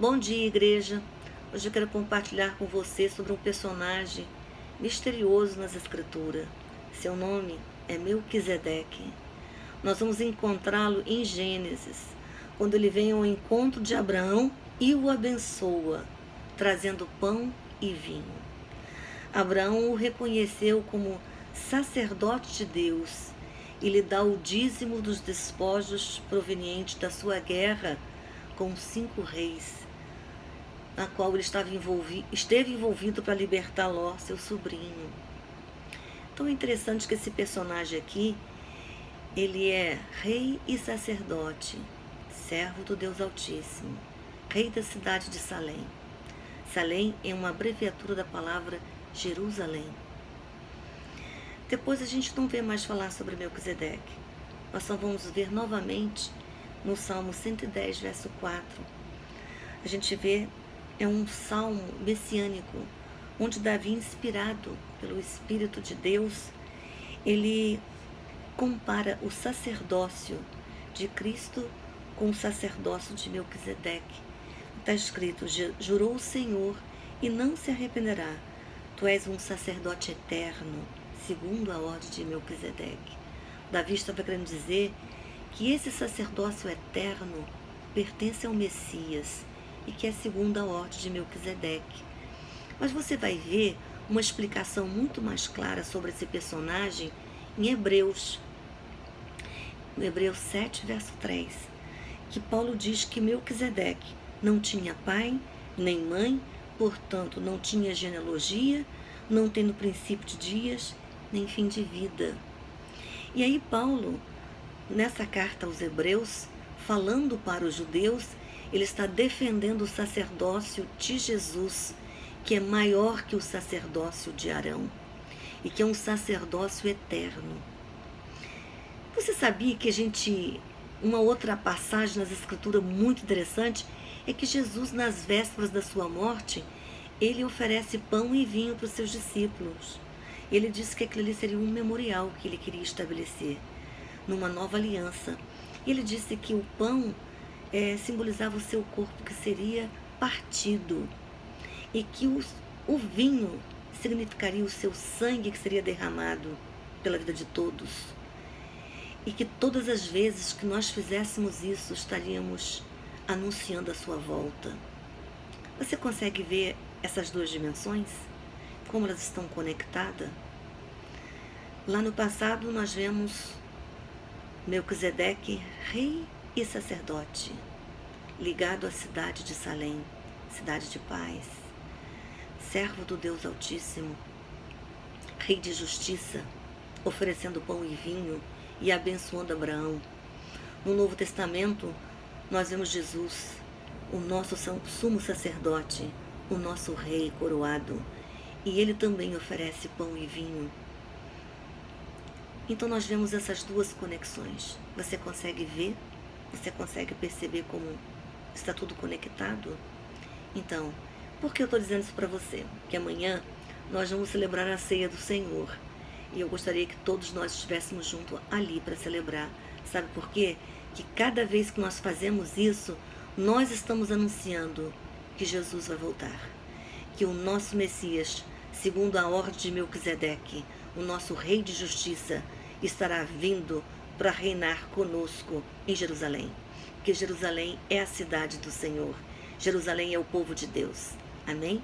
Bom dia, igreja. Hoje eu quero compartilhar com você sobre um personagem misterioso nas Escrituras. Seu nome é Melquisedeque. Nós vamos encontrá-lo em Gênesis, quando ele vem ao encontro de Abraão e o abençoa, trazendo pão e vinho. Abraão o reconheceu como sacerdote de Deus e lhe dá o dízimo dos despojos provenientes da sua guerra com 5 reis, na qual ele esteve envolvido para libertar Ló, seu sobrinho. Então é interessante que esse personagem aqui, ele é rei e sacerdote, servo do Deus Altíssimo, rei da cidade de Salém. Salém é uma abreviatura da palavra Jerusalém. Depois a gente não vê mais falar sobre Melquisedeque. Nós só vamos ver novamente no Salmo 110, verso 4. A gente vê, é um salmo messiânico, onde Davi, inspirado pelo Espírito de Deus, ele compara o sacerdócio de Cristo com o sacerdócio de Melquisedeque. Está escrito: jurou o Senhor e não se arrependerá. Tu és um sacerdote eterno, segundo a ordem de Melquisedeque. Davi estava querendo dizer que esse sacerdócio eterno pertence ao Messias e que é segundo a ordem de Melquisedeque. Mas você vai ver uma explicação muito mais clara sobre esse personagem em Hebreus. No Hebreus 7, verso 3, que Paulo diz que Melquisedeque não tinha pai nem mãe, portanto não tinha genealogia, não tendo princípio de dias, nem fim de vida. E aí Paulo, nessa carta aos Hebreus, falando para os judeus, ele está defendendo o sacerdócio de Jesus, que é maior que o sacerdócio de Arão, e que é um sacerdócio eterno. Você sabia que uma outra passagem nas Escrituras muito interessante é que Jesus, nas vésperas da sua morte, ele oferece pão e vinho para os seus discípulos. Ele disse que aquilo ali seria um memorial que ele queria estabelecer numa nova aliança. Ele disse que o pão simbolizava o seu corpo que seria partido e que o vinho significaria o seu sangue que seria derramado pela vida de todos. E que todas as vezes que nós fizéssemos isso, estaríamos anunciando a sua volta. Você consegue ver essas duas dimensões? Como elas estão conectadas? Lá no passado nós vemos Melquisedeque, rei e sacerdote, ligado à cidade de Salém, cidade de paz, servo do Deus Altíssimo, rei de justiça, oferecendo pão e vinho e abençoando Abraão. No Novo Testamento nós vemos Jesus, o nosso sumo sacerdote, o nosso rei coroado, e ele também oferece pão e vinho. Então nós vemos essas duas conexões. Você consegue ver? Você consegue perceber como está tudo conectado? Então, por que eu estou dizendo isso para você? Que amanhã nós vamos celebrar a ceia do Senhor. E eu gostaria que todos nós estivéssemos juntos ali para celebrar. Sabe por quê? Que cada vez que nós fazemos isso, nós estamos anunciando que Jesus vai voltar. Que o nosso Messias, segundo a ordem de Melquisedeque, o nosso Rei de Justiça, estará vindo para reinar conosco em Jerusalém. Porque Jerusalém é a cidade do Senhor. Jerusalém é o povo de Deus. Amém?